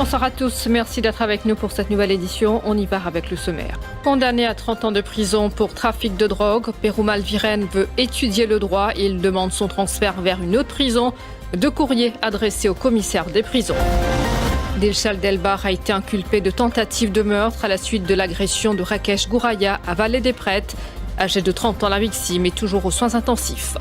Bonsoir à tous, merci d'être avec nous pour cette nouvelle édition. On y va avec le sommaire. Condamné à 30 ans de prison pour trafic de drogue, Perumal Viren veut étudier le droit. Il demande son transfert vers une autre prison. 2 courriers adressés au commissaire des prisons. Dilshad Delbar a été inculpé de tentative de meurtre à la suite de l'agression de Rakesh Gouraya à Vallée des Prêtres. Âgé de 30 ans, la victime est toujours aux soins intensifs.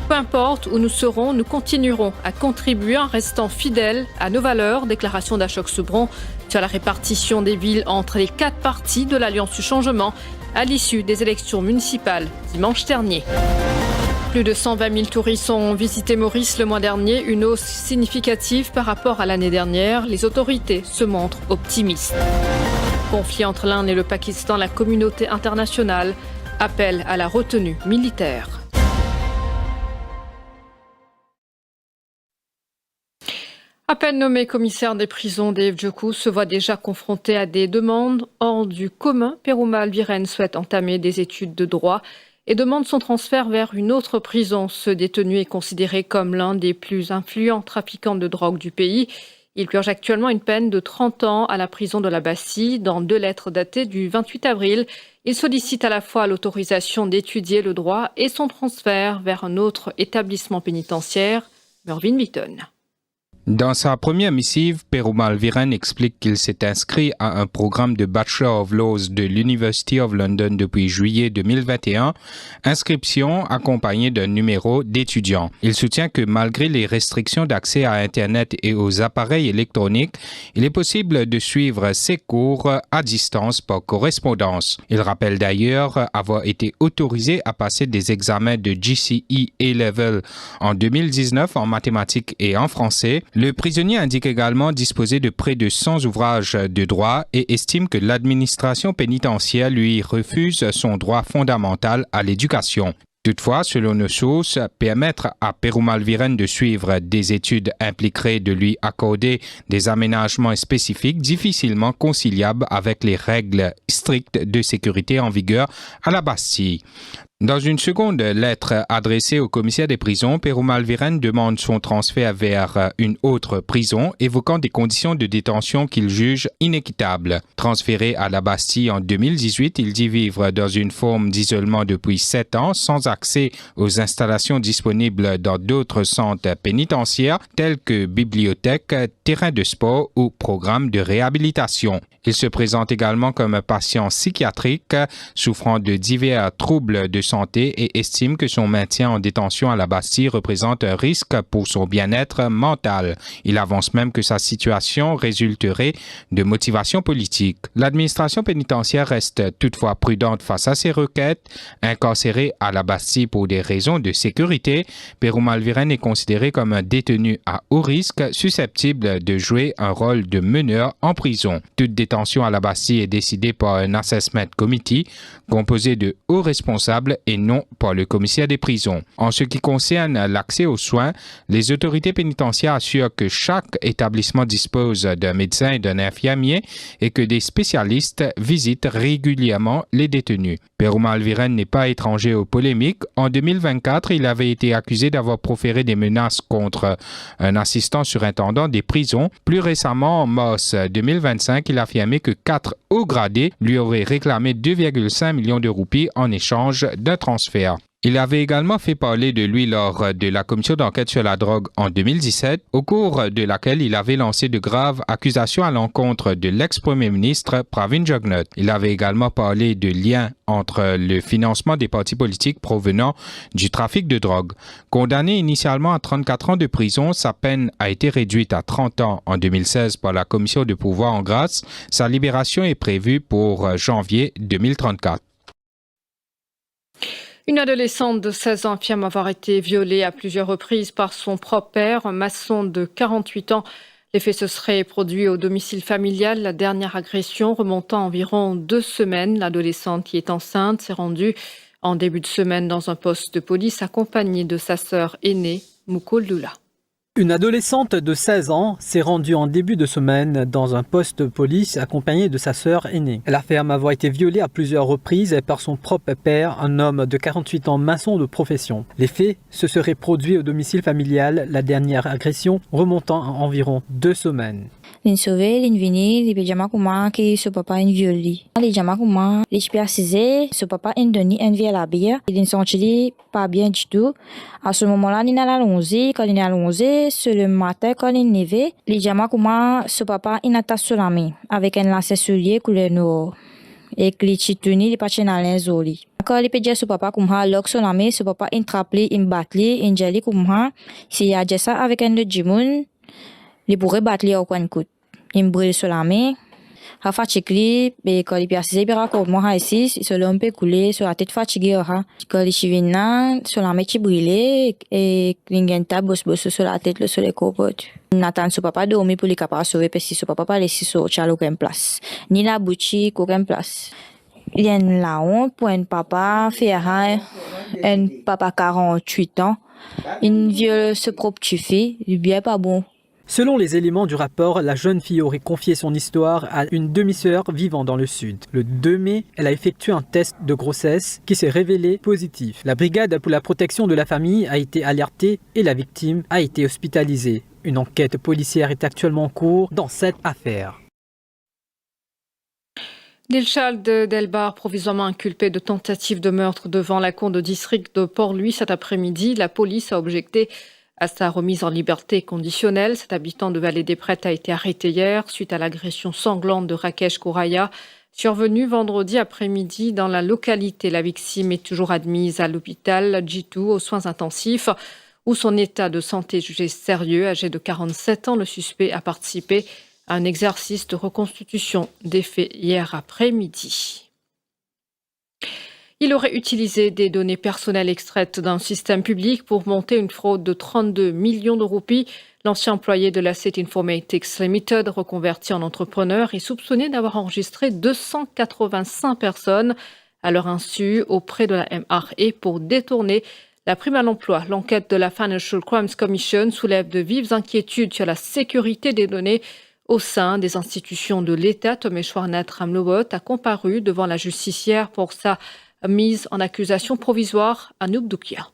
Peu importe où nous serons, nous continuerons à contribuer en restant fidèles à nos valeurs. Déclaration d'Ashok Soubron sur la répartition des villes entre les 4 partis de l'Alliance du Changement à l'issue des élections municipales dimanche dernier. Plus de 120 000 touristes ont visité Maurice le mois dernier, une hausse significative par rapport à l'année dernière. Les autorités se montrent optimistes. Conflit entre l'Inde et le Pakistan, la communauté internationale appelle à la retenue militaire. À peine nommé commissaire des prisons, Dave Djokou se voit déjà confronté à des demandes hors du commun. Perumal Viren souhaite entamer des études de droit et demande son transfert vers une autre prison. Ce détenu est considéré comme l'un des plus influents trafiquants de drogue du pays. Il purge actuellement une peine de 30 ans à la prison de la Bastille. Dans 2 lettres datées du 28 avril, il sollicite à la fois l'autorisation d'étudier le droit et son transfert vers un autre établissement pénitentiaire, Mervyn Beaton. Dans sa première missive, Perumal Viren explique qu'il s'est inscrit à un programme de Bachelor of Laws de l'University of London depuis juillet 2021, inscription accompagnée d'un numéro d'étudiant. Il soutient que malgré les restrictions d'accès à Internet et aux appareils électroniques, il est possible de suivre ses cours à distance par correspondance. Il rappelle d'ailleurs avoir été autorisé à passer des examens de GCE A-Level en 2019 en mathématiques et en français. Le prisonnier indique également disposer de près de 100 ouvrages de droit et estime que l'administration pénitentiaire lui refuse son droit fondamental à l'éducation. Toutefois, selon nos sources, permettre à Perumal Viren de suivre des études impliquerait de lui accorder des aménagements spécifiques difficilement conciliables avec les règles strictes de sécurité en vigueur à la Bastille. Dans une seconde lettre adressée au commissaire des prisons, Perumal Viren demande son transfert vers une autre prison, évoquant des conditions de détention qu'il juge inéquitables. Transféré à la Bastille en 2018, il dit vivre dans une forme d'isolement depuis 7 ans, sans accès aux installations disponibles dans d'autres centres pénitentiaires, tels que bibliothèques, terrains de sport ou programmes de réhabilitation. Il se présente également comme un patient psychiatrique souffrant de divers troubles de santé et estime que son maintien en détention à la Bastille représente un risque pour son bien-être mental. Il avance même que sa situation résulterait de motivations politiques. L'administration pénitentiaire reste toutefois prudente face à ces requêtes. Incarcéré à la Bastille pour des raisons de sécurité, Perumal Viren est considéré comme un détenu à haut risque susceptible de jouer un rôle de meneur en prison. Toute détention à la Bastille est décidée par un assessment committee composé de hauts responsables et non par le commissaire des prisons. En ce qui concerne l'accès aux soins, les autorités pénitentiaires assurent que chaque établissement dispose d'un médecin et d'un infirmier et que des spécialistes visitent régulièrement les détenus. Perumal Viren n'est pas étranger aux polémiques. En 2024, il avait été accusé d'avoir proféré des menaces contre un assistant surintendant des prisons. Plus récemment, en mars 2025, il a affirmé que 4 hauts gradés lui auraient réclamé 2,5 millions de roupies en échange d'un transfert. Il avait également fait parler de lui lors de la commission d'enquête sur la drogue en 2017, au cours de laquelle il avait lancé de graves accusations à l'encontre de l'ex-premier ministre Pravin Jugnauth. Il avait également parlé de liens entre le financement des partis politiques provenant du trafic de drogue. Condamné initialement à 34 ans de prison, sa peine a été réduite à 30 ans en 2016 par la commission de pourvoi en grâce. Sa libération est prévue pour janvier 2034. Une adolescente de 16 ans affirme avoir été violée à plusieurs reprises par son propre père, un maçon de 48 ans. Les faits se seraient produits au domicile familial. La dernière agression remontant environ 2 semaines. L'adolescente qui est enceinte s'est rendue en début de semaine dans un poste de police accompagnée de sa sœur aînée, Mukul Lula. Une adolescente de 16 ans s'est rendue en début de semaine dans un poste de police accompagnée de sa sœur aînée. Elle affirme avoir été violée à plusieurs reprises par son propre père, un homme de 48 ans maçon de profession. Les faits se seraient produits au domicile familial, la dernière agression remontant à environ 2 semaines. Lin sauvé, lin vini, li pejama kuma ki ce papa in violi. Li jama kuma, li persisé, ce papa in doni en vie à la bière. Lin senti pas bien du tout. À ce moment-là, lin a allongé, quand lin a allongé, c'est le matin quand lin neve, li jama kuma ce papa in attache sur la main avec un lacet soulier couleur noire. Et que li chituni li pache na lenzoli. Quand li pedia ce papa kuma lock sur la main, ce papa in trapli, in batli, in jali kuma, si y a ça avec un le jimoun, li pourrait battre au coin de coude. Il me brûle sur la main. Ha fatigué, et quand il persiste, il raconte moi ici, se l'homme peut couler sur la tête fatiguée. Quand il chivina, sur la main qui brûlait, et l'ingenta bosse sur la tête, sur les copotes. Nathan, ce papa dormi pour les capables sauver, parce que ce papa pas laissé sur aucune place. Ni la boutique, aucune place. Il y a la honte pour un papa faire un papa 48 ans. Il viole ce propre fille, il bien pas bon. Selon les éléments du rapport, la jeune fille aurait confié son histoire à une demi-sœur vivant dans le sud. Le 2 mai, elle a effectué un test de grossesse qui s'est révélé positif. La brigade pour la protection de la famille a été alertée et la victime a été hospitalisée. Une enquête policière est actuellement en cours dans cette affaire. Dilshad Delbar, provisoirement inculpé de tentative de meurtre devant la cour de district de Port-Louis cet après-midi, la police a objecté à sa remise en liberté conditionnelle. Cet habitant de Vallée des Prêtres a été arrêté hier suite à l'agression sanglante de Rakesh Kouraya, survenue vendredi après-midi dans la localité. La victime est toujours admise à l'hôpital Jitu aux soins intensifs où son état de santé est jugé sérieux. Âgé de 47 ans, le suspect a participé à un exercice de reconstitution des faits hier après-midi. Il aurait utilisé des données personnelles extraites d'un système public pour monter une fraude de 32 millions de roupies. L'ancien employé de l'Asset Informatics Limited, reconverti en entrepreneur, est soupçonné d'avoir enregistré 285 personnes à leur insu auprès de la MRE pour détourner la prime à l'emploi. L'enquête de la Financial Crimes Commission soulève de vives inquiétudes sur la sécurité des données au sein des institutions de l'État. Tomeshwarnath Ramlowot a comparu devant la justicière pour sa mise en accusation provisoire à Noubdoukia.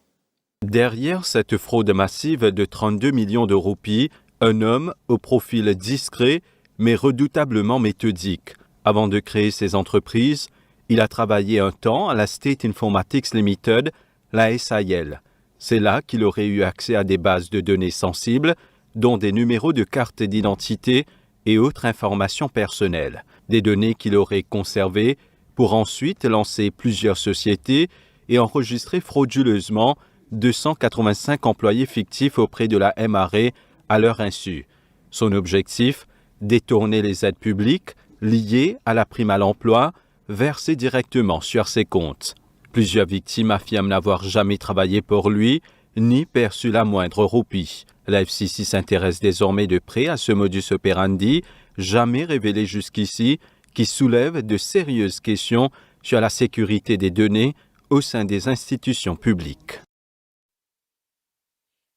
Derrière cette fraude massive de 32 millions de roupies, un homme au profil discret mais redoutablement méthodique. Avant de créer ses entreprises, il a travaillé un temps à la State Informatics Limited, la SIL. C'est là qu'il aurait eu accès à des bases de données sensibles, dont des numéros de carte d'identité et autres informations personnelles. Des données qu'il aurait conservées pour ensuite lancer plusieurs sociétés et enregistrer frauduleusement 285 employés fictifs auprès de la MRE à leur insu. Son objectif, détourner les aides publiques liées à la prime à l'emploi versées directement sur ses comptes. Plusieurs victimes affirment n'avoir jamais travaillé pour lui ni perçu la moindre roupie. La FCC s'intéresse désormais de près à ce modus operandi, jamais révélé jusqu'ici, qui soulève de sérieuses questions sur la sécurité des données au sein des institutions publiques.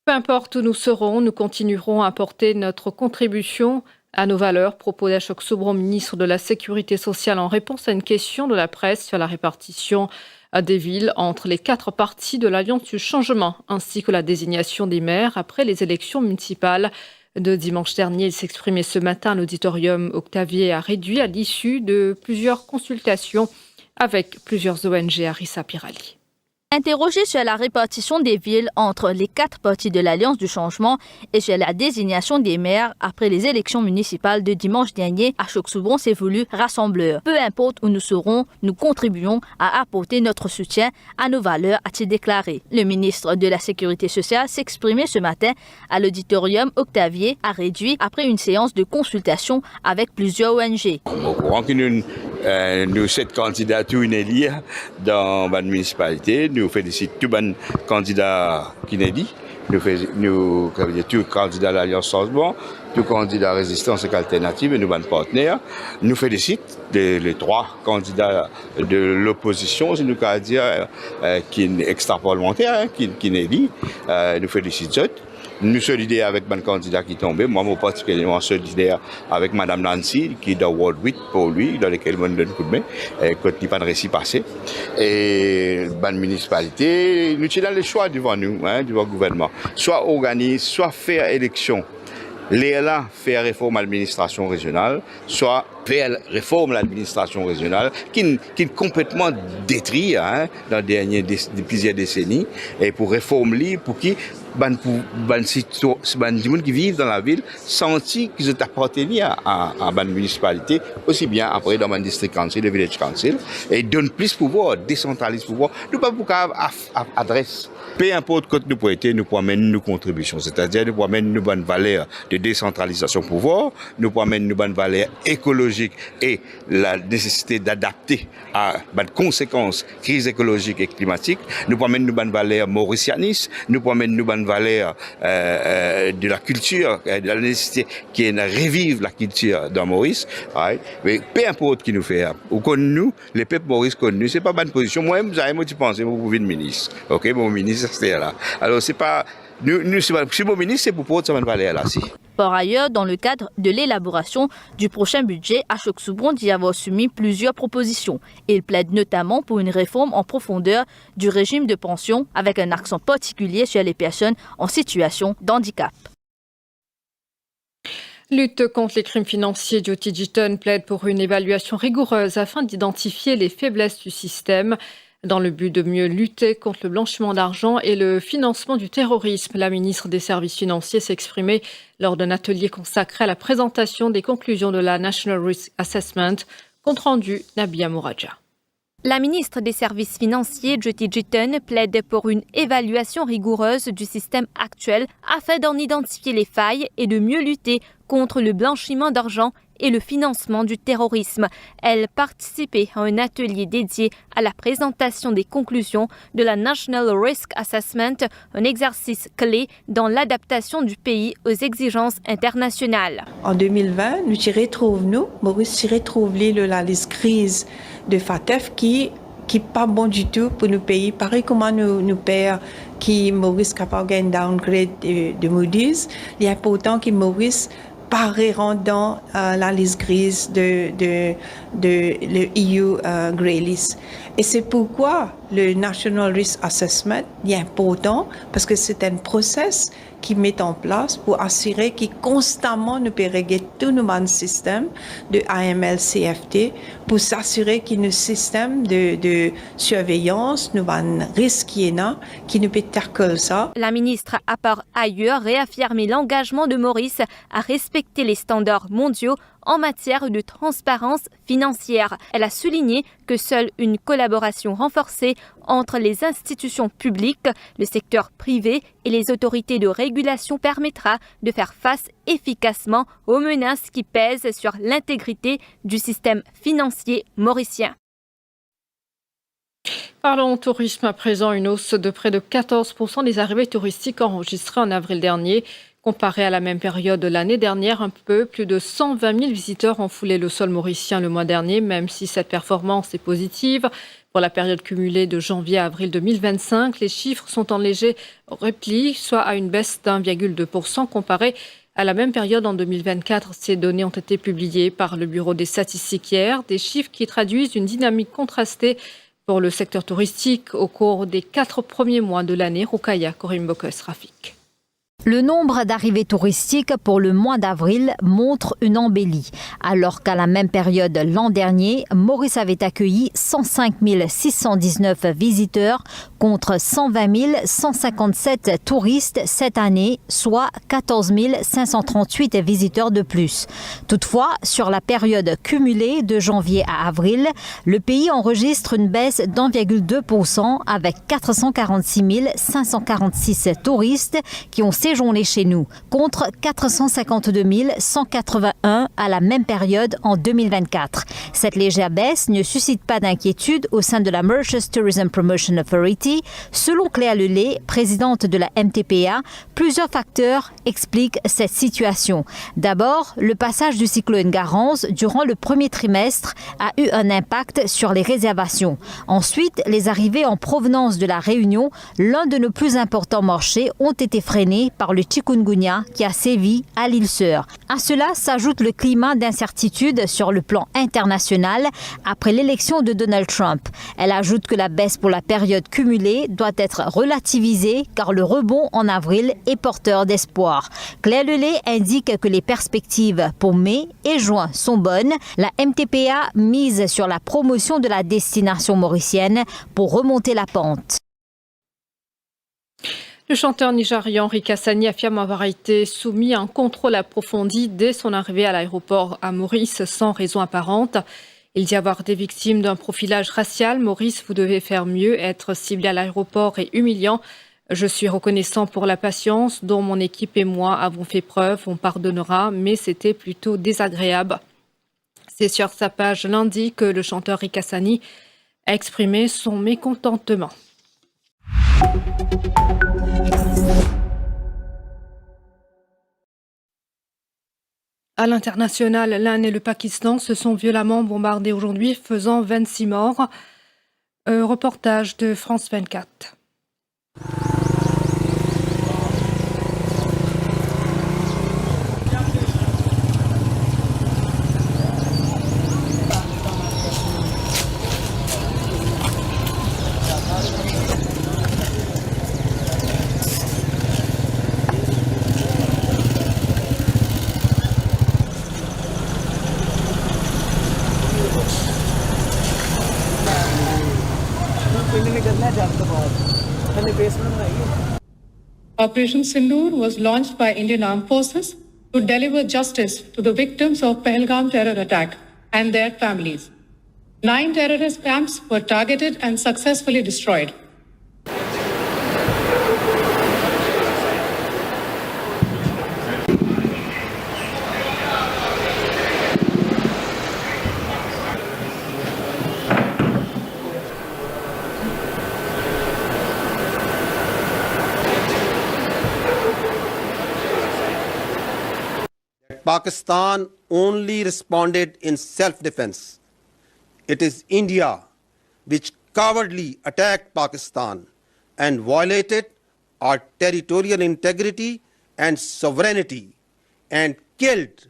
Peu importe où nous serons, nous continuerons à apporter notre contribution à nos valeurs, propos d'Ashok Sobron, ministre de la Sécurité sociale, en réponse à une question de la presse sur la répartition des villes entre les 4 partis de l'Alliance du changement, ainsi que la désignation des maires après les élections municipales de dimanche dernier. Il s'exprimait ce matin à l'auditorium Octavier à Réduit à l'issue de plusieurs consultations avec plusieurs ONG à Rissa Pirali. Interrogé sur la répartition des villes entre les 4 partis de l'Alliance du changement et sur la désignation des maires après les élections municipales de dimanche dernier, Ashok Sobron s'est voulu rassembleur. Peu importe où nous serons, nous contribuons à apporter notre soutien à nos valeurs, a-t-il déclaré. Le ministre de la Sécurité sociale s'exprimait ce matin à l'auditorium Octavier à Réduit après une séance de consultation avec plusieurs ONG. Nous, cette candidature inédite dans la municipalité, nous félicitons tous les candidats qui sont dit. Nous tous candidats à l'Alliance Changement, tous candidats à Résistance et Alternative et nos partenaires. Nous félicitons les 3 candidats de l'opposition, c'est nous qu'à dire, qui est extra-parlementaire, qui est dit. Nous félicitons. Nous solidaires avec mon candidat qui est tombé. Moi, je suis particulièrement solidaire avec Mme Nancy, qui est dans Ward 8 pour lui, dans lequel je donne un coup de main, quand il n'y a pas de récit passé. Et la municipalité, nous avons le choix devant nous, devant le gouvernement. Soit organiser, soit faire élection Là, faire réforme à l'administration régionale, soit faire réforme à l'administration régionale, qui est complètement détruite dans les plusieurs décennies, et pour réformer, pour qui qui vivent dans la ville sentir qu'ils appartiennent à la municipalité, aussi bien après dans le district council, le village council, et donne plus de pouvoir, décentralise le pouvoir. Nous pas beaucoup adresse. Peu importe quand nous pouvons être, nous pouvons amener nos contributions, c'est-à-dire nous pouvons amener nos bonnes valeurs de décentralisation pouvoir, nous pouvons amener nos bonnes valeurs écologiques et la nécessité d'adapter à les conséquences crise écologique et climatique, nous pouvons amener nos bonnes valeurs mauricianistes, nous pouvons amener nos bonnes valeurs de la culture, de la nécessité qui est de revivre la culture dans Maurice. Mais peu importe qui nous fait, ou comme nous, les peuples Maurice connus, c'est pas bonne position. Moi, je pense, vous pouvez être ministre. Ok, mon ministre, c'était là. Alors, c'est pas. Nous, si mon ministre, c'est pour porter cette valeur là. Par ailleurs, dans le cadre de l'élaboration du prochain budget, Ashok Soubron dit avoir soumis plusieurs propositions. Il plaide notamment pour une réforme en profondeur du régime de pension avec un accent particulier sur les personnes en situation d'handicap. Lutte contre les crimes financiers, Jyoti Jitan plaide pour une évaluation rigoureuse afin d'identifier les faiblesses du système. Dans le but de mieux lutter contre le blanchiment d'argent et le financement du terrorisme, la ministre des Services financiers s'est exprimée lors d'un atelier consacré à la présentation des conclusions de la National Risk Assessment, compte rendu Nabia Mouraja. La ministre des Services financiers, Jyoti Jitan, plaide pour une évaluation rigoureuse du système actuel afin d'en identifier les failles et de mieux lutter contre le blanchiment d'argent et le financement du terrorisme. Elle participait à un atelier dédié à la présentation des conclusions de la National Risk Assessment, un exercice clé dans l'adaptation du pays aux exigences internationales. En 2020, Maurice retrouve la liste grise de FATF qui n'est pas bon du tout pour nos pays. Pareil comment nous payons qui Maurice capable de downgrade de Moody's, il est important que Maurice pareront dans la liste grise de le EU Grey List. Et c'est pourquoi le National Risk Assessment est important, parce que c'est un process qui met en place pour assurer que constamment nous périguer tout nos systèmes de AML-CFT pour s'assurer que nos systèmes de surveillance, nos risques qui nous peut tackle ça. La ministre a par ailleurs réaffirmé l'engagement de Maurice à respecter les standards mondiaux en matière de transparence financière. Elle a souligné que seule une collaboration renforcée entre les institutions publiques, le secteur privé et les autorités de régulation permettra de faire face efficacement aux menaces qui pèsent sur l'intégrité du système financier mauricien. Parlons tourisme à présent, une hausse de près de 14% des arrivées touristiques enregistrées en avril dernier. Comparé à la même période de l'année dernière, un peu plus de 120 000 visiteurs ont foulé le sol mauricien le mois dernier, même si cette performance est positive. Pour la période cumulée de janvier à avril 2025, les chiffres sont en léger repli, soit à une baisse d'1,2% comparé à la même période en 2024. Ces données ont été publiées par le Bureau des statistiques hier, des chiffres qui traduisent une dynamique contrastée pour le secteur touristique au cours des 4 premiers mois de l'année. Roukaya Korimbokus Rafik. Le nombre d'arrivées touristiques pour le mois d'avril montre une embellie. Alors qu'à la même période l'an dernier, Maurice avait accueilli 105 619 visiteurs contre 120 157 touristes cette année, soit 14 538 visiteurs de plus. Toutefois, sur la période cumulée de janvier à avril, le pays enregistre une baisse d'1,2% avec 446 546 touristes qui ont séjourné chez nous, contre 452 181 à la même période en 2024. Cette légère baisse ne suscite pas d'inquiétude au sein de la Mauritius Tourism Promotion Authority. Selon Claire Lelay, présidente de la MTPA, plusieurs facteurs expliquent cette situation. D'abord, le passage du cyclone Garance durant le premier trimestre a eu un impact sur les réservations. Ensuite, les arrivées en provenance de la Réunion, l'un de nos plus importants marchés, ont été freinées par le chikungunya qui a sévi à l'île Sœur. À cela s'ajoute le climat d'incertitude sur le plan international après l'élection de Donald Trump. Elle ajoute que la baisse pour la période cumulée doit être relativisée car le rebond en avril est porteur d'espoir. Claire Lelay indique que les perspectives pour mai et juin sont bonnes. La MTPA mise sur la promotion de la destination mauricienne pour remonter la pente. Le chanteur nigérian Rick Hassani affirme avoir été soumis à un contrôle approfondi dès son arrivée à l'aéroport à Maurice sans raison apparente. Il dit avoir été victime d'un profilage racial. Maurice, vous devez faire mieux, être ciblé à l'aéroport est humiliant. Je suis reconnaissant pour la patience dont mon équipe et moi avons fait preuve. On pardonnera, mais c'était plutôt désagréable. C'est sur sa page lundi que le chanteur Rick Hassani a exprimé son mécontentement. À l'international, l'Inde et le Pakistan se sont violemment bombardés aujourd'hui, faisant 26 morts. Reportage de France 24. Operation Sindoor was launched by Indian Armed Forces to deliver justice to the victims of Pahalgam terror attack and their families. 9 terrorist camps were targeted and successfully destroyed. Pakistan only responded in self-defense. It is India which cowardly attacked Pakistan and violated our territorial integrity and sovereignty and killed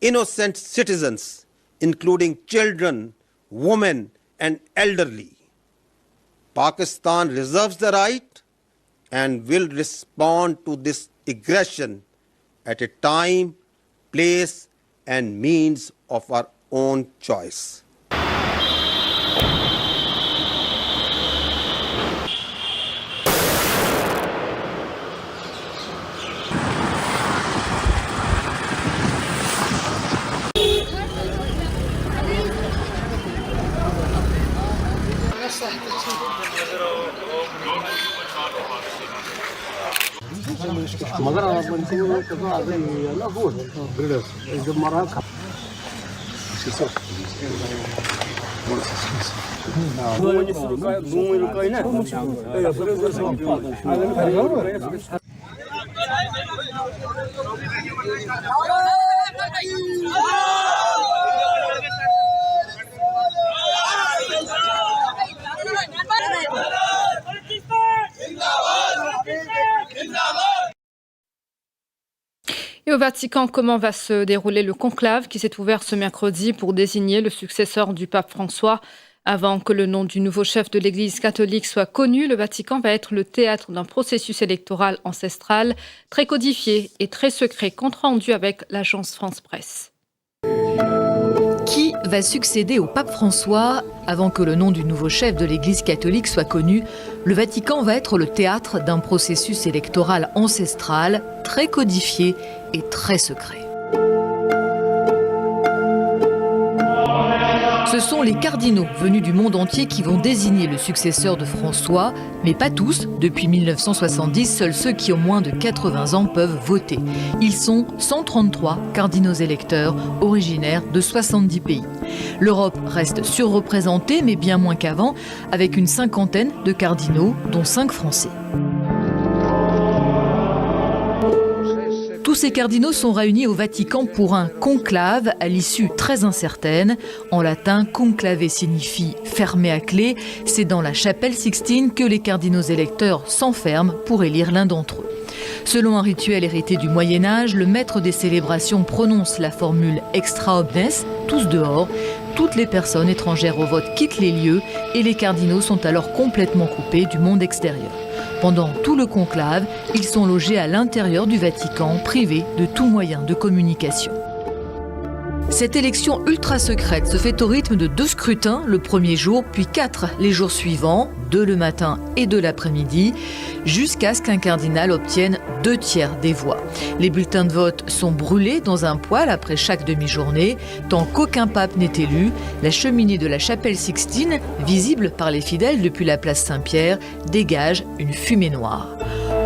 innocent citizens, including children, women, and elderly. Pakistan reserves the right and will respond to this aggression at a time, place, and means of our own choice. Et au Vatican, comment va se dérouler le conclave qui s'est ouvert ce mercredi pour désigner le successeur du pape François? Avant que le nom du nouveau chef de l'Église catholique soit connu, le Vatican va être le théâtre d'un processus électoral ancestral, très codifié et très secret, compte rendu avec l'agence France Presse. Qui va succéder au pape François? Avant que le nom du nouveau chef de l'Église catholique soit connu, le Vatican va être le théâtre d'un processus électoral ancestral, très codifié et très secret. Ce sont les cardinaux venus du monde entier qui vont désigner le successeur de François, mais pas tous. Depuis 1970, seuls ceux qui ont moins de 80 ans peuvent voter. Ils sont 133 cardinaux électeurs, originaires de 70 pays. L'Europe reste surreprésentée, mais bien moins qu'avant, avec une cinquantaine de cardinaux, dont 5 Français. Tous ces cardinaux sont réunis au Vatican pour un conclave à l'issue très incertaine. En latin, conclave signifie fermé à clé. C'est dans la chapelle Sixtine que les cardinaux électeurs s'enferment pour élire l'un d'entre eux. Selon un rituel hérité du Moyen-Âge, le maître des célébrations prononce la formule extra omnes, tous dehors. Toutes les personnes étrangères au vote quittent les lieux et les cardinaux sont alors complètement coupés du monde extérieur. Pendant tout le conclave, ils sont logés à l'intérieur du Vatican, privés de tout moyen de communication. Cette élection ultra secrète se fait au rythme de 2 scrutins le premier jour, puis 4 les jours suivants, 2 le matin et 2 l'après-midi, jusqu'à ce qu'un cardinal obtienne 2/3 des voix. Les bulletins de vote sont brûlés dans un poêle après chaque demi-journée. Tant qu'aucun pape n'est élu, la cheminée de la chapelle Sixtine, visible par les fidèles depuis la place Saint-Pierre, dégage une fumée noire.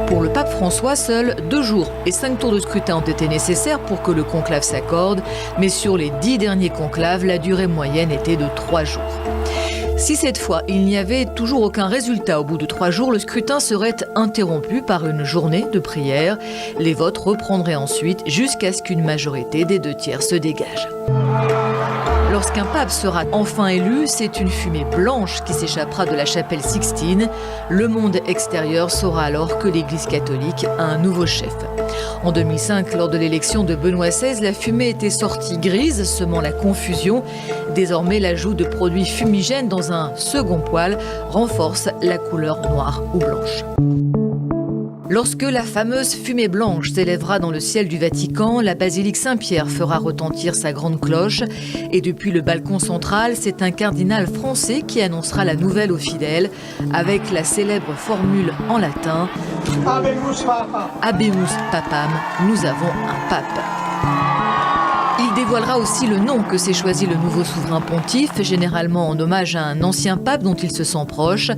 Pour le pape François, seuls 2 jours et 5 tours de scrutin ont été nécessaires pour que le conclave s'accorde, mais sur les 10 derniers conclaves, la durée moyenne était de 3 jours. Si cette fois, il n'y avait toujours aucun résultat au bout de 3 jours, le scrutin serait interrompu par une journée de prière. Les votes reprendraient ensuite jusqu'à ce qu'une majorité des 2/3 se dégage. Lorsqu'un pape sera enfin élu, c'est une fumée blanche qui s'échappera de la chapelle Sixtine. Le monde extérieur saura alors que l'Église catholique a un nouveau chef. En 2005, lors de l'élection de Benoît XVI, la fumée était sortie grise, semant la confusion. Désormais, l'ajout de produits fumigènes dans un second poêle renforce la couleur noire ou blanche. Lorsque la fameuse fumée blanche s'élèvera dans le ciel du Vatican, la basilique Saint-Pierre fera retentir sa grande cloche. Et depuis le balcon central, c'est un cardinal français qui annoncera la nouvelle aux fidèles avec la célèbre formule en latin « Habemus Papam, nous avons un pape ». Il dévoilera aussi le nom que s'est choisi le nouveau souverain pontife, généralement en hommage à un ancien pape dont il se sent proche,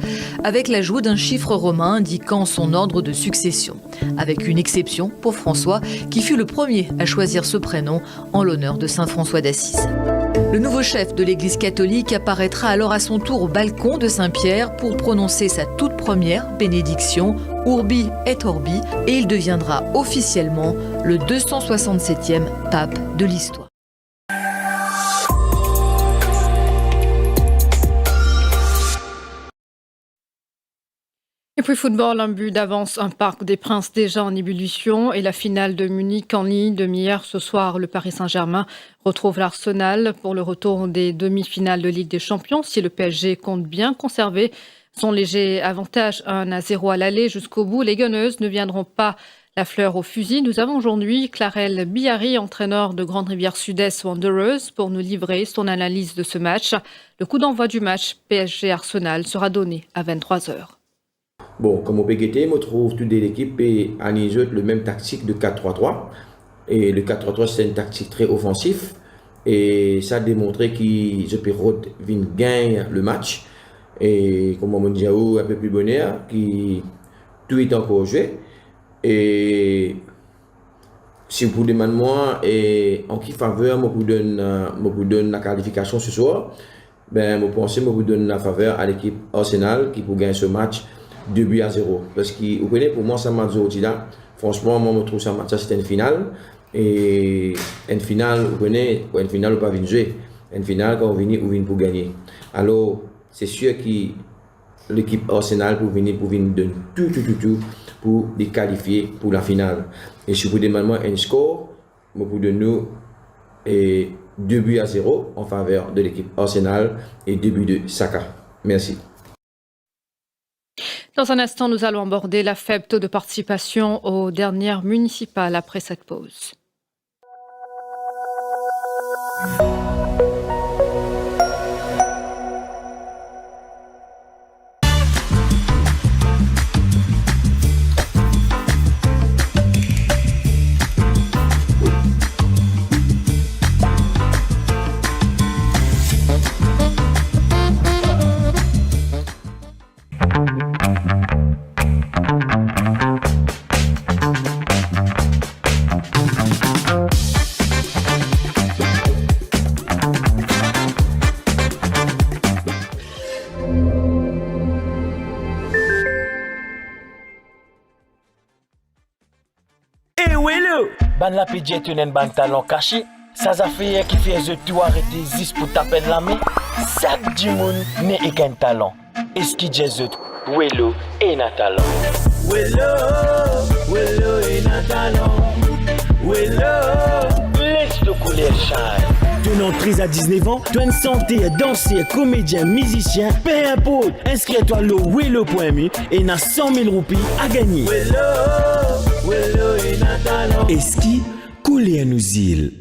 avec l'ajout d'un chiffre romain indiquant son ordre de succession. Avec une exception pour François, qui fut le premier à choisir ce prénom en l'honneur de saint François d'Assise. Le nouveau chef de l'Église catholique apparaîtra alors à son tour au balcon de Saint-Pierre pour prononcer sa toute première bénédiction, Urbi et Orbi, et il deviendra officiellement le 267e pape de l'histoire. Et puis football, un but d'avance, un Parc des Princes déjà en ébullition et la finale de Munich en ligne demi-heure ce soir. Le Paris Saint-Germain retrouve l'Arsenal pour le retour des demi-finales de Ligue des Champions. Si le PSG compte bien conserver son léger avantage 1-0 à l'aller jusqu'au bout, les Gunners ne viendront pas la fleur au fusil. Nous avons aujourd'hui Clarel Biari, entraîneur de Grande Rivière Sud-Est Wanderers, pour nous livrer son analyse de ce match. Le coup d'envoi du match PSG-Arsenal sera donné à 23h. Bon, comme au PGT, on trouve toute l'équipe et en le même tactique de 4-3-3. Et le 4-3-3, c'est une tactique très offensive. Et ça a démontré que Perrault vient gagner le match. Et comme on dit, un peu plus bonheur, qui tout est encore joué. Et si vous demandez moi, et en qui faveur, je vous donne la qualification ce soir, ben, je pense que je vous donne la faveur à l'équipe Arsenal qui peut gagner ce match 2-0. Parce que vous connaissez, pour moi, ça match là, franchement, moi, je trouve ça match, c'était une finale. Et une finale, vous connaissez, une finale, vous ne pouvez pas jouer. Une finale, quand vous venez pour gagner. Alors, c'est sûr que l'équipe Arsenal pour venir donner tout pour les qualifier pour la finale. Et si vous demandez un score, vous pouvez nous 2-0 en faveur de l'équipe Arsenal et 2 buts de Saka. Merci. Dans un instant, nous allons aborder la faible taux de participation aux dernières municipales après cette pause. Ban la PJ tenen ban talon caché, ça a fait qui fait the tout arrêter zis pour taper la main, sac du monde n'est qu'un talent. Est-ce qu'il jazz Wello et na talent. Wello et Laisse le couler shine. De nos 13 à 19 ans, tu as une santé, danser, comédien, musicien, peu importe. Inscris-toi au Wello.mu et n'a 100 000 roupies à gagner. Eski, couler à nous îles.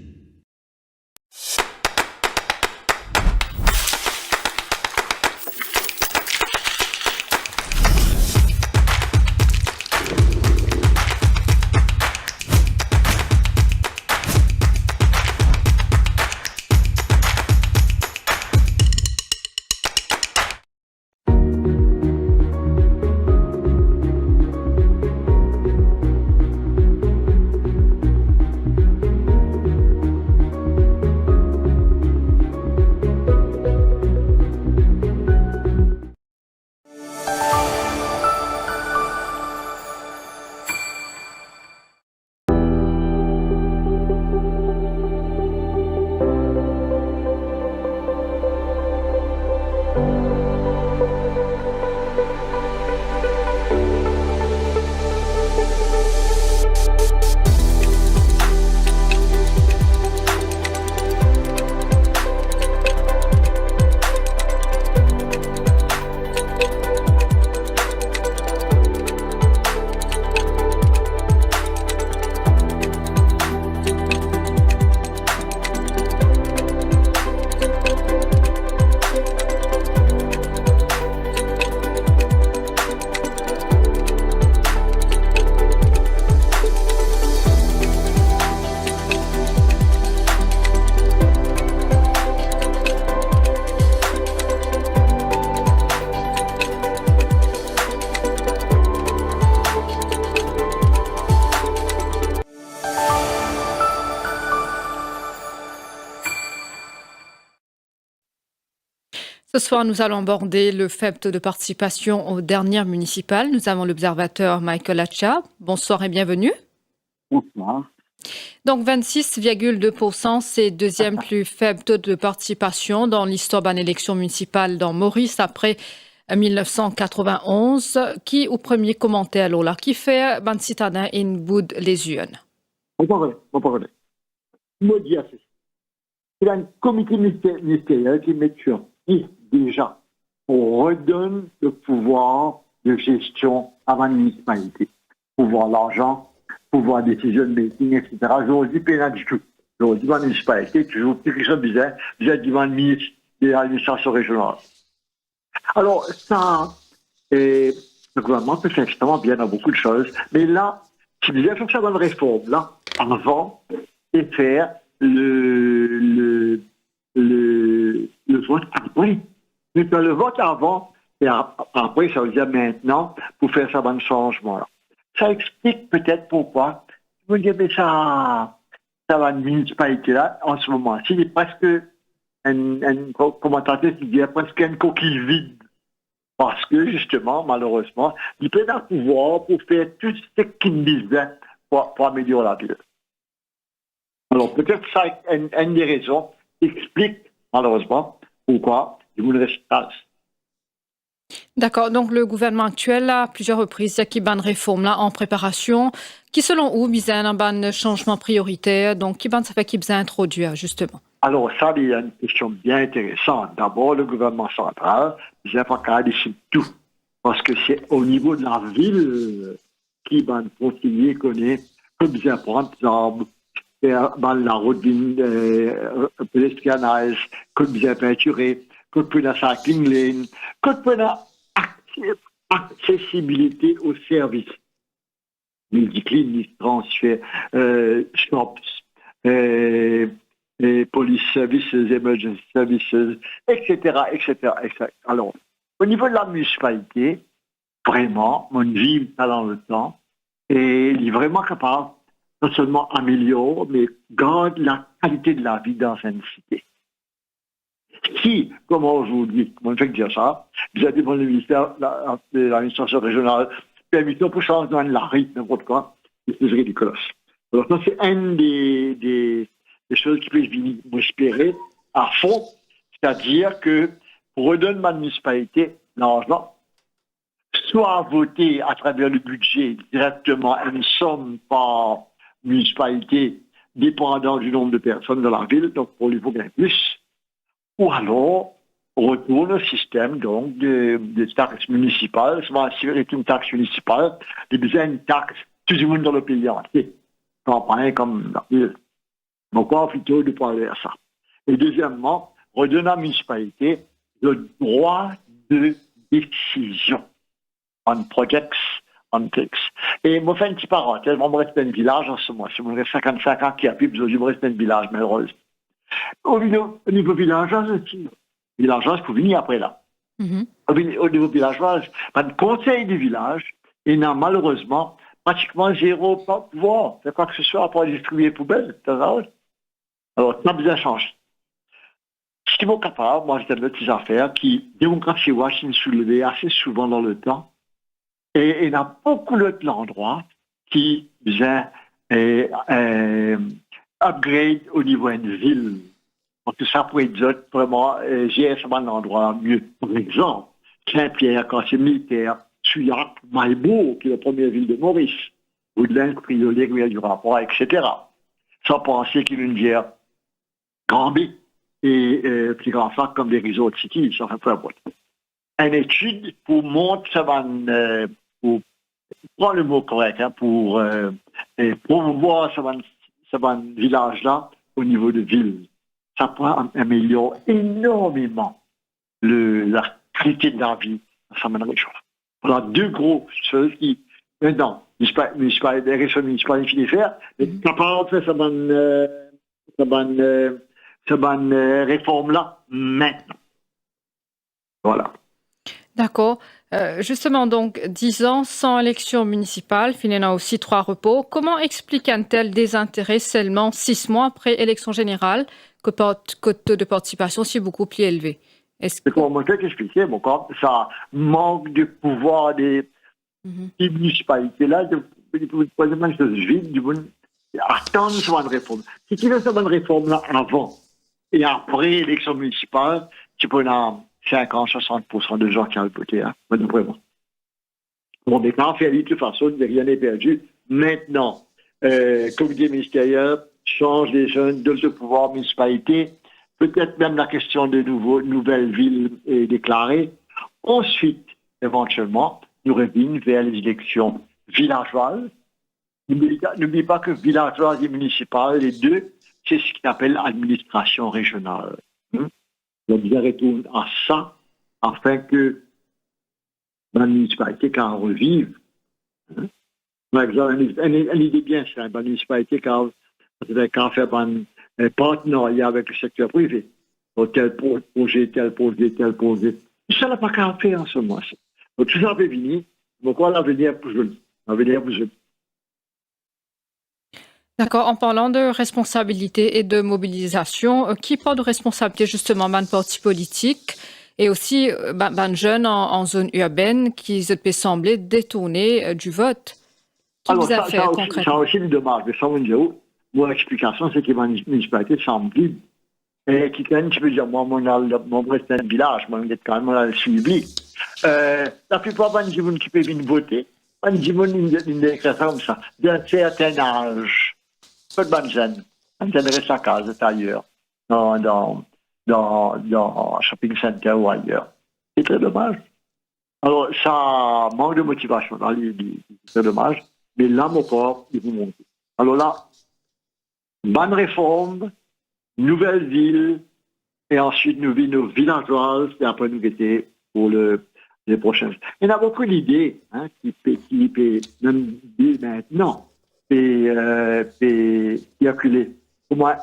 Ce soir, nous allons aborder le faible taux de participation aux dernières municipales. Nous avons l'observateur Michael Acha. Bonsoir et bienvenue. Bonsoir. Donc 26,2%, c'est le deuxième plus faible taux de participation dans l'histoire d'une élection municipale dans Maurice après 1991. Qui au premier commentaire alors là, qui fait ban citadin in bout les urnes? On parle. Moi, dis assez. Il y a un comité ministériel qui met sur pied déjà pour redonner le pouvoir de gestion à la municipalité. Pouvoir l'argent, pouvoir decision making, etc. Aujourd'hui, pas du tout. Aujourd'hui, la municipalité, toujours quelque chose bizarre, devant le ministre de l'administration régionale. Alors, ça, le gouvernement peut faire extrêmement bien dans beaucoup de choses, mais là, si vous avez fait ça dans la réforme, là, avant, et faire le vote après. Mais le vote avant, et après, ça veut dire maintenant, pour faire ça dans le changement-là. Ça explique peut-être pourquoi, vous me dites, mais ça va une municipalité-là, en ce moment-ci, il est presque un commentateur qui dit presque une coquille vide. Parce que, justement, malheureusement, il peut avoir pouvoir pour faire tout ce qu'il disait pour améliorer la ville. Alors, peut-être ça, une des raisons explique, malheureusement, pourquoi il voulait rester. D'accord. Donc, le gouvernement actuel, à plusieurs reprises, il y a qui ban réforme là en préparation, qui, selon vous, mise un ban changement prioritaire. Donc, qui ban ça fait qu'il besoin introduire, justement? Alors, ça, il y a une question bien intéressante. D'abord, le gouvernement central, il n'a pas qu'à décider tout. Parce que c'est au niveau de la ville qui ban conseiller connaît que bien prendre, par exemple, la route pédestrienne, que bien peinturer, que peut la cycling lane, que peut la accessibilité aux services. Multicliniques, transferts, shops, police services, emergency services, etc., etc., etc. Alors, au niveau de la municipalité, vraiment, mon vie dans le temps, et il est vraiment capable non seulement améliorer, mais garde la qualité de la vie dans une cité. Si, comme aujourd'hui, on fait dire ça, vous avez devant le ministère de l'administration régionale, permission pour changer dans la rue, n'importe quoi, c'est ridicule. Alors ça, c'est une des choses qui peuvent m'inspirer à fond, c'est-à-dire que pour redonner ma municipalité l'argent, soit voter à travers le budget directement une somme par municipalité dépendant du nombre de personnes dans la ville, donc pour les gagner plus, ou alors retourne au système donc de taxes municipales, c'est une taxe municipale, il y a besoin d'une taxe tout le monde dans le pays entier, campagne comme la ville. Donc on plutôt de parler à ça. Et deuxièmement, redonner à la municipalité le droit de décision on projects, on things. Et moi, je fais une petite parenthèse. Moi, je reste dans un village en ce moment. Si je reste 55 ans qui a plus besoin, je reste dans un village, malheureusement. Au niveau villageois, villageois, il faut venir après là. Au niveau villageois, le conseil du village, il n'a malheureusement pratiquement zéro pouvoir. C'est quoi que ce soit pour distribuer les poubelles. Alors, ça a besoin de changer. Ce qui m'est capable, moi, j'ai des petites affaires qui, démocratie Washington soulevées assez souvent dans le temps. Et il y a beaucoup d'autres endroits qui viennent upgrade au niveau d'une ville. Donc, ça pourrait être vraiment, j'ai un endroit mieux. Par exemple, Saint-Pierre, quand c'est militaire, Souillac, Maillebourg, qui est la première ville de Maurice, Woodlands, Priolet, Ruelle du Rapport, etc. Sans penser qu'il y a une guerre Grand B et plus grand flac comme des réseaux de City, ça fait peu importe. Une étude pour montrer ça va, pour prendre le mot correct, hein, pour promouvoir ce village-là au niveau de ville. Ça pourrait améliorer énormément la qualité de la vie dans sa région. Voilà deux grosses choses qui, maintenant, les régions municipales finissent de faire, mais capable de faire cette réforme-là maintenant. Voilà. D'accord. Justement, donc, 10 ans sans élection municipale, finalement aussi 3 repos. Comment explique un tel désintérêt seulement 6 mois après élection générale que le taux de participation si beaucoup plus élevé? C'est comme moi qui expliquais, bon, quand ça manque de pouvoir des municipalités-là, de attendre cette bonne réforme. Si tu veux cette bonne réforme-là avant et après l'élection municipale, tu peux avoir 50, 60% de gens qui ont voté, hein, vraiment. Bon, mais quand on fait de toute façon, rien n'est perdu. Maintenant, comité ministériel change les jeunes, donne le pouvoir municipalité, peut-être même la question de nouvelles villes est déclarée. Ensuite, éventuellement, nous revenons vers les élections villageoises. N'oubliez pas que villageoises et municipales, les deux, c'est ce qu'on appelle administration régionale. Donc, je retourne à ça afin que la municipalité, quand on revive, par exemple, une idée bien simple, la municipalité, quand on fait un partenariat avec le secteur privé, donc tel projet. Ça n'a pas qu'à faire en ce moment. Donc, tout ça peut venir. Donc, on va l'avenir pour joli. D'accord. En parlant de responsabilité et de mobilisation, qui prend de responsabilité justement dans le parti politique et aussi ban jeunes en zone urbaine qui peut sembler détourner du vote? Qui vous a fait concrètement? Ça aussi, une dommage. Mais ça, mon explication, c'est que la municipalité semble vide. Et qui quand tu peux dire, moi, mon reste un village, moi, on est quand même là suivi. La plupart des gens qui peuvent venir voter, des gens une déclaration comme ça, d'un certain âge. Pas de bonnes jeunes. On reste à casa, ailleurs, dans shopping center ou ailleurs. C'est très dommage. Alors, ça manque de motivation. C'est très dommage. Mais là, mon corps, il vous montre. Alors là, bonne réforme, nouvelle ville, et ensuite nous vivons nos villageoises, et après nous guetter pour les prochaines. Il y a beaucoup d'idées qui même maintenant. Et calculer comment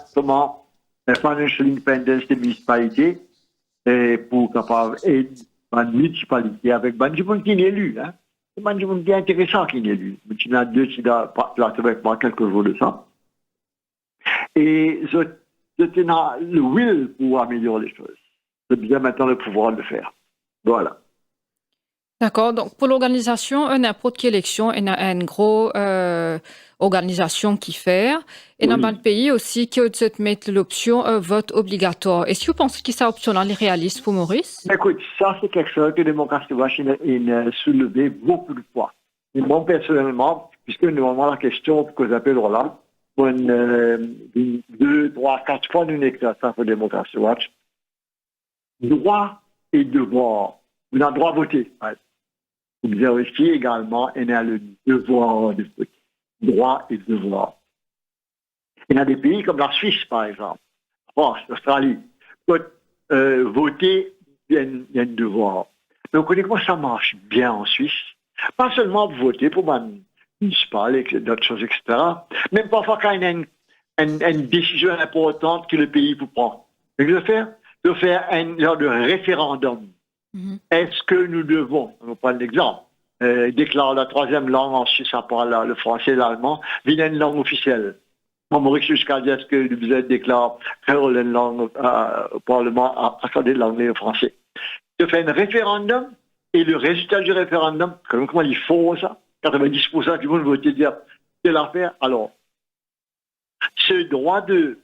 la financial independence des municipalités et pour capable aider une municipalité avec des gens qui sont élus. C'est des gens qui sont intéressants qui sont élus. Il y en a deux qui ont avec moi quelques jours de ça. Et je le will pour améliorer les choses. J'ai bien maintenant le pouvoir de le faire. Voilà. D'accord. Donc, pour l'organisation, n'importe quelle élection, il y a une grosse organisation qui fait. Et dans le pays aussi, qui se met l'option vote obligatoire. Est-ce que vous pensez que cette option-là est réaliste pour Maurice? Écoute, ça, c'est quelque chose que la démocratie a soulevé beaucoup de fois. Et moi, personnellement, puisque nous avons la question que j'appelle là, 2, 3, 4 fois nous n'exerçons pour Démocratie Watch, droit et devoir. Vous avez le droit à voter. Vous avez aussi également, il y a le devoir de voter. Droit et devoir. Il y a des pays comme la Suisse, par exemple, France, l'Australie, voter, il y a un devoir. Mais vous connaissez comment ça marche bien en Suisse? Pas seulement pour voter pour ma municipale, d'autres choses, etc. Même parfois quand il y a une décision importante que le pays vous prend. Ce que de faire un genre de référendum. Est-ce que nous devons, on va prendre l'exemple, déclarer la troisième langue en Suisse, à part le français et l'allemand, devient une langue officielle. En Maurice, jusqu'à dire que vous êtes déclaré une langue au Parlement à accorder l'anglais et le français. De faire un référendum et le résultat du référendum, comment il faut ça? 90% du monde voter dire c'est l'affaire. Alors, ce droit de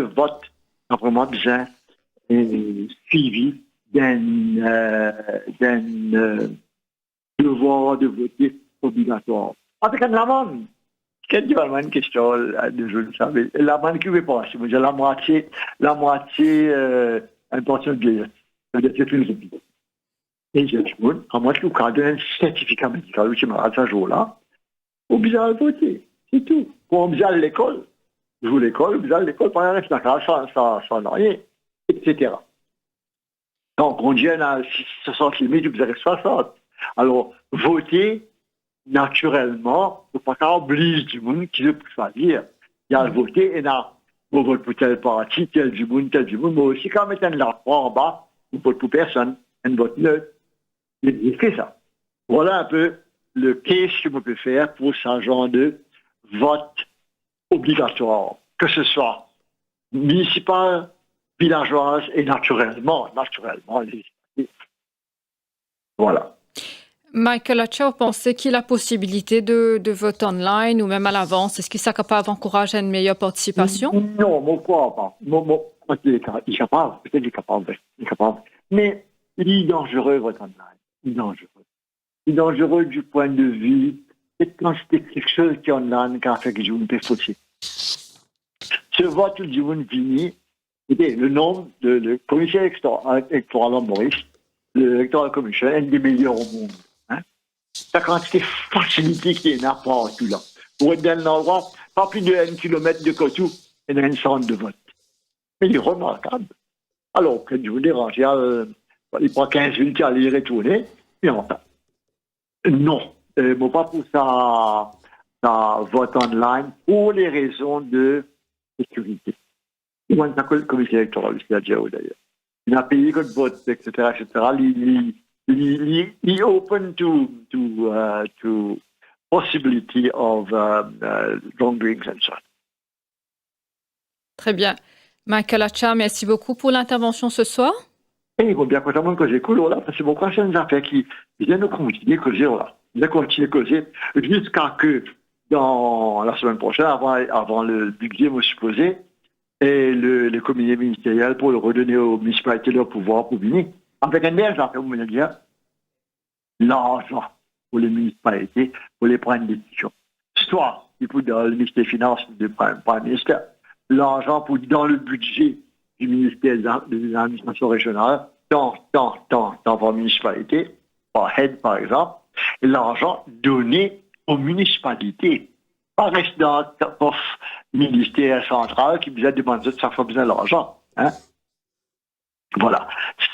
vote a vraiment besoin suivi d'un devoir de voter obligatoire. Avec une amende. Quelle est une question de je ne savais. L'amende qui veut pas, si vous avez la moitié, une portion de biais. C'est une rupie. Et j'ai dit, à moins que vous avez un certificat médical, qui m'a à ce jour-là, vous avez voter. C'est tout. Quand vous allez à l'école, vous allez à l'école, pendant la classe, sans rien, etc. Donc, on dit, à 60 limites, vous avez 60. Alors, voter, naturellement, il ne faut pas obliger du monde qui veut choisir. Il y a le voter, et là, on vote pour tel parti, tel du monde, mais aussi quand on met un lapin en bas, on vote pour personne, un vote neutre. Il fait ça. Voilà un peu le case que on peut faire pour ce genre de vote obligatoire, que ce soit municipal, villageoise et naturellement législatif. Voilà. Michael Hatcher, vous pensez qu'il y a la possibilité de vote online ou même à l'avance? Est-ce que ça est capable d'encourager une meilleure participation? Non, moi, crois pas. Il est capable, peut-être il est capable. Mais il est dangereux, vote online. Il est dangereux du point de vue, c'est quand c'est quelque chose qui est online, qui a fait que je ne peux pas fausser. Ce vote du monde fini, c'était le nombre de commissaires électoraux en Maurice, l'Electoral Commission, un des meilleurs au monde. La quantité de facilité qui est là partout là. Pour être dans l'endroit, pas plus de 1 kilomètre de Cotou, il y a un centre de vote. Mais il est remarquable. Alors que je vous dérange, il prend 15 minutes à aller retourner, et enfin. Non, moi pas pour ça vote online, pour les raisons de sécurité. Il y a un commissaire électoral, c'est à dire d'ailleurs. Il y a un pays qui vote, etc., il open to possibility of wrongdoings and so on. Très bien. Michael Hatcher, merci beaucoup pour l'intervention ce soir. Et il faut bien content que j'écoute là, parce que mon prochaine affaire qui vient de continuer que j'ai là. Il a continué que j'ai jusqu'à que dans la semaine prochaine, avant le budget, me supposé, et le comité ministériel pour le redonner aux municipalités leur pouvoir pour venir. Avec un dernier affaire, vous me dire, l'argent pour les municipalités, pour les prendre des décisions. Soit, il faut dans le ministère des Finances, pas le ministère, l'argent pour dans le budget du ministère des administrations régionales, tant par municipalité, par head par exemple, et l'argent donné aux municipalités. Pas rester dans le ministère central qui vous a demandé de ça fait besoin de l'argent. Hein? Voilà.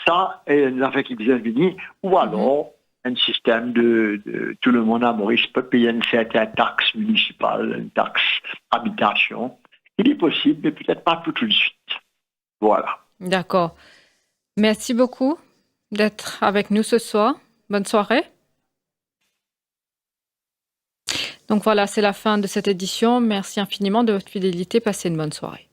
Ça est une affaire qui vient venir, ou alors un système de tout le monde à Maurice peut payer une certaine taxe municipale, une taxe habitation. Il est possible, mais peut-être pas tout de suite. Voilà. D'accord. Merci beaucoup d'être avec nous ce soir. Bonne soirée. Donc voilà, c'est la fin de cette édition. Merci infiniment de votre fidélité. Passez une bonne soirée.